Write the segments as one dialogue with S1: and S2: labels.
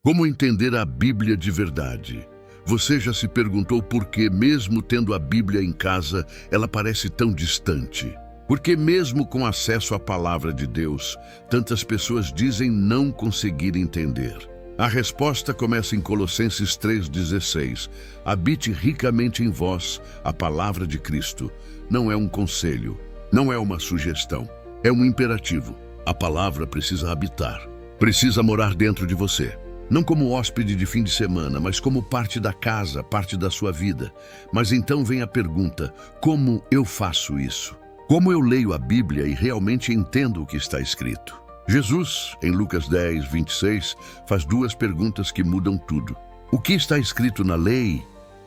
S1: Como entender a Bíblia de verdade? Você já se perguntou por que, mesmo tendo a Bíblia em casa, ela parece tão distante? Por que, mesmo com acesso à palavra de Deus, tantas pessoas dizem não conseguir entender? A resposta começa em Colossenses 3,16. Habite ricamente em vós a palavra de Cristo. Não é um conselho, não é uma sugestão, é um imperativo. A palavra precisa habitar, precisa morar dentro de você. Não como hóspede de fim de semana, mas como parte da casa, parte da sua vida. Mas então vem a pergunta: como eu faço isso? Como eu leio a Bíblia e realmente entendo o que está escrito? Jesus, em Lucas 10:26, faz duas perguntas que mudam tudo. O que está escrito na lei?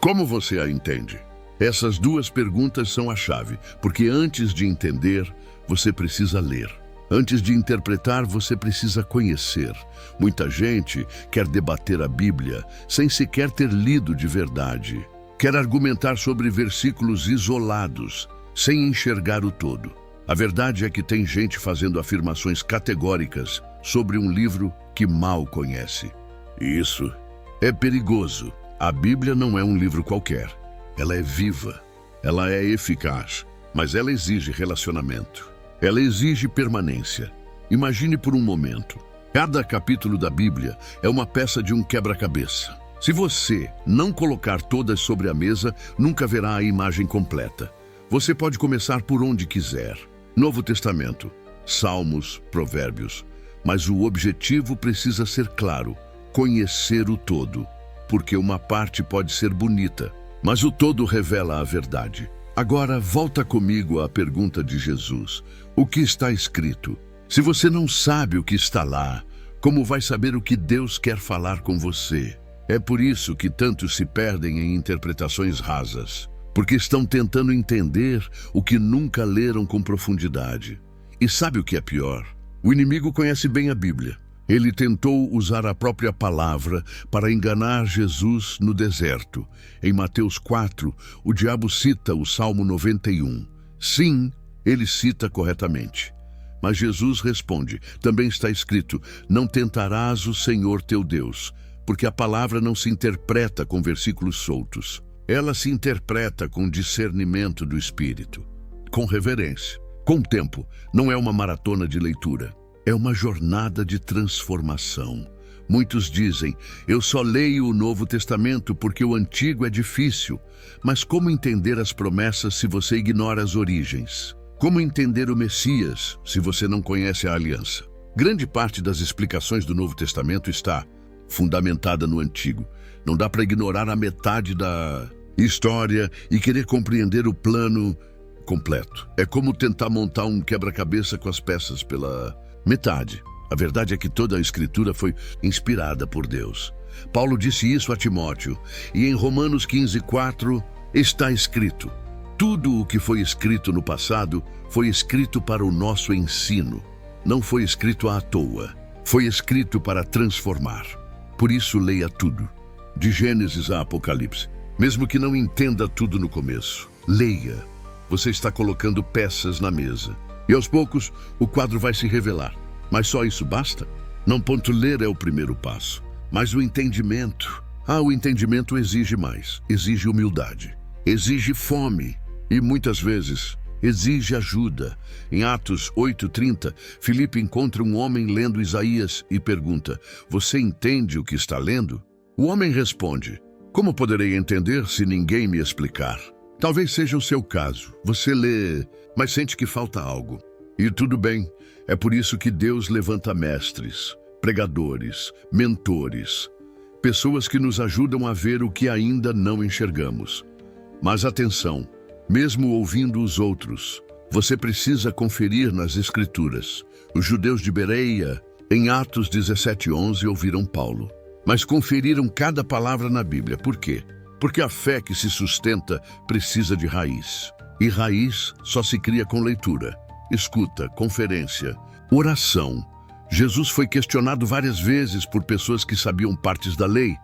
S1: Como você a entende? Essas duas perguntas são a chave, porque antes de entender, você precisa ler. Antes de interpretar, você precisa conhecer. Muita gente quer debater a Bíblia sem sequer ter lido de verdade. Quer argumentar sobre versículos isolados, sem enxergar o todo. A verdade é que tem gente fazendo afirmações categóricas sobre um livro que mal conhece. Isso é perigoso. A Bíblia não é um livro qualquer. Ela é viva, ela é eficaz, mas ela exige relacionamento. Ela exige permanência. Imagine por um momento. Cada capítulo da Bíblia é uma peça de um quebra-cabeça. Se você não colocar todas sobre a mesa, nunca verá a imagem completa. Você pode começar por onde quiser. Novo Testamento, Salmos, Provérbios. Mas o objetivo precisa ser claro: conhecer o todo. Porque uma parte pode ser bonita, mas o todo revela a verdade. Agora, volta comigo à pergunta de Jesus. O que está escrito? Se você não sabe o que está lá, como vai saber o que Deus quer falar com você? É por isso que tantos se perdem em interpretações rasas, porque estão tentando entender o que nunca leram com profundidade. E sabe o que é pior? O inimigo conhece bem a Bíblia. Ele tentou usar a própria palavra para enganar Jesus no deserto. Em Mateus 4, o diabo cita o Salmo 91. Sim, ele cita corretamente. Mas Jesus responde: também está escrito, não tentarás o Senhor teu Deus, porque a palavra não se interpreta com versículos soltos. Ela se interpreta com discernimento do Espírito, com reverência, com tempo. Não é uma maratona de leitura. É uma jornada de transformação. Muitos dizem: eu só leio o Novo Testamento porque o Antigo é difícil. Mas como entender as promessas se você ignora as origens? Como entender o Messias se você não conhece a aliança? Grande parte das explicações do Novo Testamento está fundamentada no Antigo. Não dá para ignorar a metade da história e querer compreender o plano completo. É como tentar montar um quebra-cabeça com as peças pela metade. A verdade é que toda a Escritura foi inspirada por Deus. Paulo disse isso a Timóteo, e em Romanos 15:4 está escrito: tudo o que foi escrito no passado foi escrito para o nosso ensino. Não foi escrito à toa. Foi escrito para transformar. Por isso, leia tudo, de Gênesis a Apocalipse. Mesmo que não entenda tudo no começo, leia. Você está colocando peças na mesa. E aos poucos, o quadro vai se revelar. Mas só isso basta? Não. Ler é o primeiro passo. Mas o entendimento exige mais. Exige humildade. Exige fome. E muitas vezes, exige ajuda. Em Atos 8:30, Filipe encontra um homem lendo Isaías e pergunta: você entende o que está lendo? O homem responde: como poderei entender se ninguém me explicar? Talvez seja o seu caso. Você lê, mas sente que falta algo. E tudo bem. É por isso que Deus levanta mestres, pregadores, mentores, pessoas que nos ajudam a ver o que ainda não enxergamos. Mas atenção, mesmo ouvindo os outros, você precisa conferir nas Escrituras. Os judeus de Bereia, em Atos 17:11, ouviram Paulo, mas conferiram cada palavra na Bíblia. Por quê? Porque a fé que se sustenta precisa de raiz. E raiz só se cria com leitura, escuta, conferência, oração. Jesus foi questionado várias vezes por pessoas que sabiam partes da lei,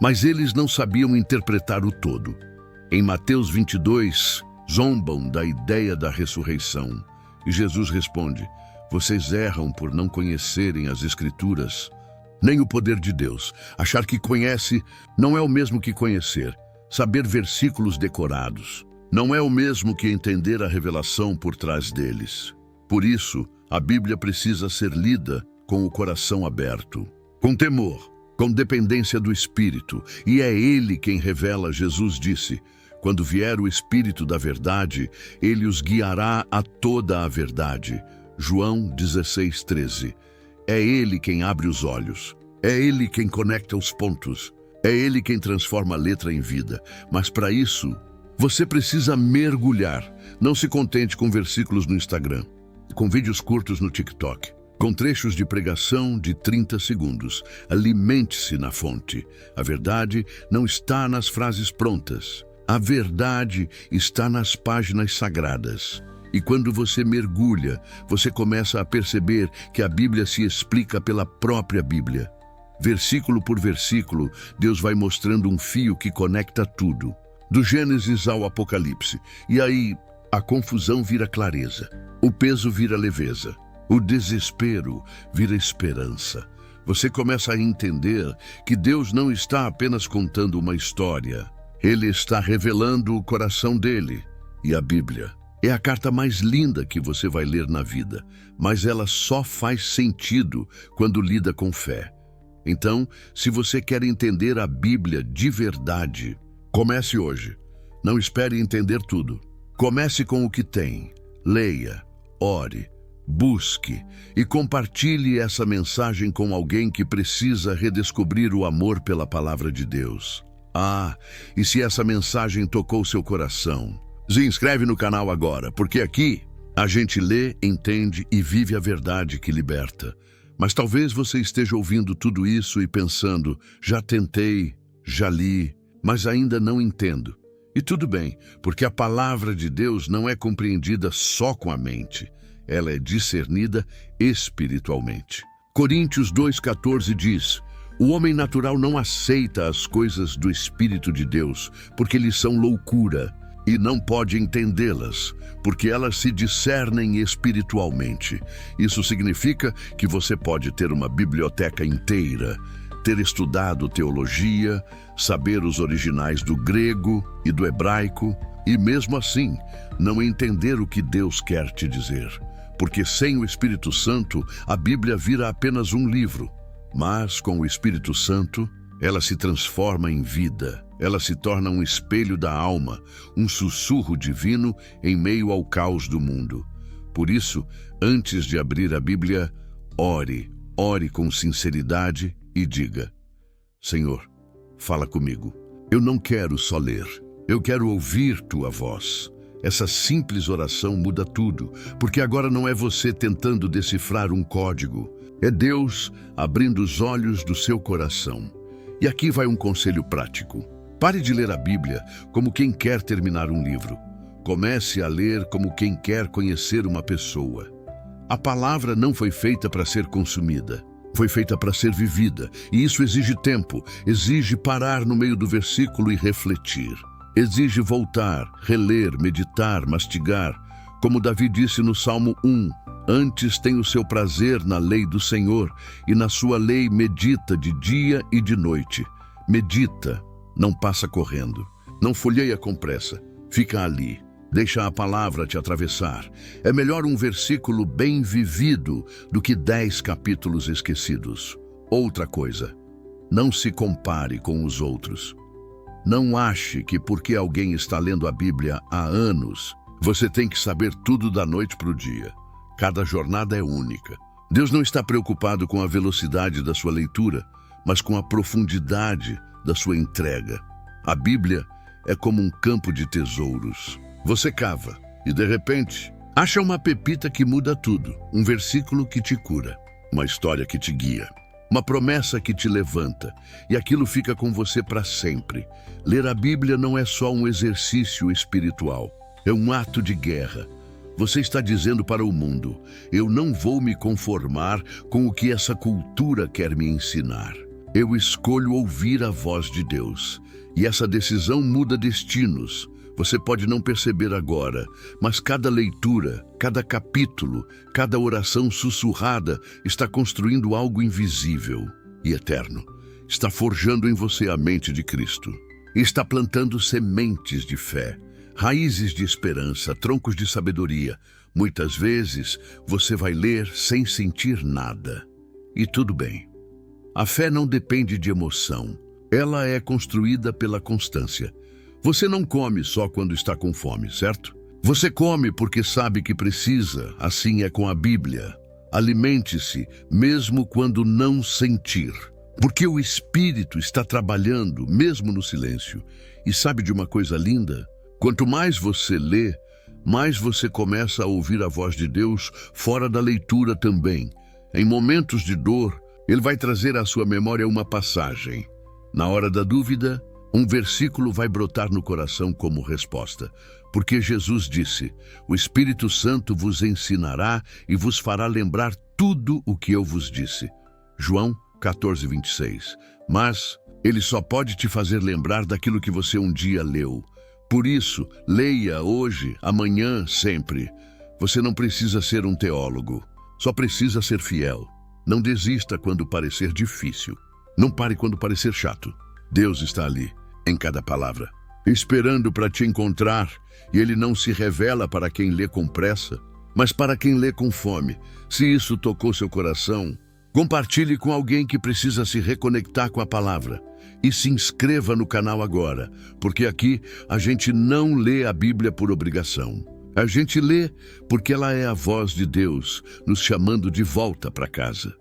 S1: mas eles não sabiam interpretar o todo. Em Mateus 22, zombam da ideia da ressurreição. E Jesus responde: vocês erram por não conhecerem as Escrituras nem o poder de Deus. Achar que conhece não é o mesmo que conhecer. Saber versículos decorados não é o mesmo que entender a revelação por trás deles. Por isso, a Bíblia precisa ser lida com o coração aberto, com temor, com dependência do Espírito. E é Ele quem revela. Jesus disse: quando vier o Espírito da verdade, Ele os guiará a toda a verdade. João 16:13. É Ele quem abre os olhos. É Ele quem conecta os pontos. É Ele quem transforma a letra em vida. Mas para isso, você precisa mergulhar. Não se contente com versículos no Instagram, com vídeos curtos no TikTok, com trechos de pregação de 30 segundos. Alimente-se na fonte. A verdade não está nas frases prontas. A verdade está nas páginas sagradas. E quando você mergulha, você começa a perceber que a Bíblia se explica pela própria Bíblia. Versículo por versículo, Deus vai mostrando um fio que conecta tudo, do Gênesis ao Apocalipse. E aí, a confusão vira clareza, o peso vira leveza, o desespero vira esperança. Você começa a entender que Deus não está apenas contando uma história. Ele está revelando o coração dele. E a Bíblia é a carta mais linda que você vai ler na vida, mas ela só faz sentido quando lida com fé. Então, se você quer entender a Bíblia de verdade, comece hoje. Não espere entender tudo. Comece com o que tem. Leia, ore, busque e compartilhe essa mensagem com alguém que precisa redescobrir o amor pela palavra de Deus. E se essa mensagem tocou seu coração, se inscreve no canal agora, porque aqui a gente lê, entende e vive a verdade que liberta. Mas talvez você esteja ouvindo tudo isso e pensando: já tentei, já li, mas ainda não entendo. E tudo bem, porque a palavra de Deus não é compreendida só com a mente. Ela é discernida espiritualmente. Coríntios 2,14 diz: o homem natural não aceita as coisas do Espírito de Deus, porque lhes são loucura, e não pode entendê-las, porque elas se discernem espiritualmente. Isso significa que você pode ter uma biblioteca inteira, ter estudado teologia, saber os originais do grego e do hebraico, e mesmo assim, não entender o que Deus quer te dizer. Porque sem o Espírito Santo, a Bíblia vira apenas um livro. Mas com o Espírito Santo, ela se transforma em vida. Ela se torna um espelho da alma, um sussurro divino em meio ao caos do mundo. Por isso, antes de abrir a Bíblia, ore com sinceridade e diga: Senhor, fala comigo. Eu não quero só ler, eu quero ouvir tua voz. Essa simples oração muda tudo, porque agora não é você tentando decifrar um código. É Deus abrindo os olhos do seu coração. E aqui vai um conselho prático. Pare de ler a Bíblia como quem quer terminar um livro. Comece a ler como quem quer conhecer uma pessoa. A palavra não foi feita para ser consumida. Foi feita para ser vivida. E isso exige tempo. Exige parar no meio do versículo e refletir. Exige voltar, reler, meditar, mastigar. Como Davi disse no Salmo 1, antes tem o seu prazer na lei do Senhor, e na sua lei medita de dia e de noite. Medita, não passa correndo, não folheia com pressa, fica ali, deixa a palavra te atravessar. É melhor um versículo bem vivido do que 10 capítulos esquecidos. Outra coisa, não se compare com os outros. Não ache que porque alguém está lendo a Bíblia há anos, você tem que saber tudo da noite para o dia. Cada jornada é única. Deus não está preocupado com a velocidade da sua leitura, mas com a profundidade da sua entrega. A Bíblia é como um campo de tesouros. Você cava e, de repente, acha uma pepita que muda tudo. Um versículo que te cura, uma história que te guia, uma promessa que te levanta, e aquilo fica com você para sempre. Ler a Bíblia não é só um exercício espiritual, é um ato de guerra. Você está dizendo para o mundo: eu não vou me conformar com o que essa cultura quer me ensinar. Eu escolho ouvir a voz de Deus. E essa decisão muda destinos. Você pode não perceber agora, mas cada leitura, cada capítulo, cada oração sussurrada está construindo algo invisível. e eterno. Está forjando em você a mente de Cristo. E está plantando sementes de fé, raízes de esperança, troncos de sabedoria. Muitas vezes você vai ler sem sentir nada. E tudo bem. A fé não depende de emoção. Ela é construída pela constância. Você não come só quando está com fome, certo? Você come porque sabe que precisa, assim é com a Bíblia. Alimente-se mesmo quando não sentir. Porque o Espírito está trabalhando, mesmo no silêncio. E sabe de uma coisa linda? Quanto mais você lê, mais você começa a ouvir a voz de Deus fora da leitura também. Em momentos de dor, Ele vai trazer à sua memória uma passagem. Na hora da dúvida, um versículo vai brotar no coração como resposta. Porque Jesus disse: o Espírito Santo vos ensinará e vos fará lembrar tudo o que eu vos disse. João 14:26. Mas ele só pode te fazer lembrar daquilo que você um dia leu. Por isso, leia hoje, amanhã, sempre. Você não precisa ser um teólogo, só precisa ser fiel. Não desista quando parecer difícil. Não pare quando parecer chato. Deus está ali, em cada palavra, esperando para te encontrar, e Ele não se revela para quem lê com pressa, mas para quem lê com fome. Se isso tocou seu coração, compartilhe com alguém que precisa se reconectar com a palavra. E se inscreva no canal agora, porque aqui a gente não lê a Bíblia por obrigação. A gente lê porque ela é a voz de Deus nos chamando de volta para casa.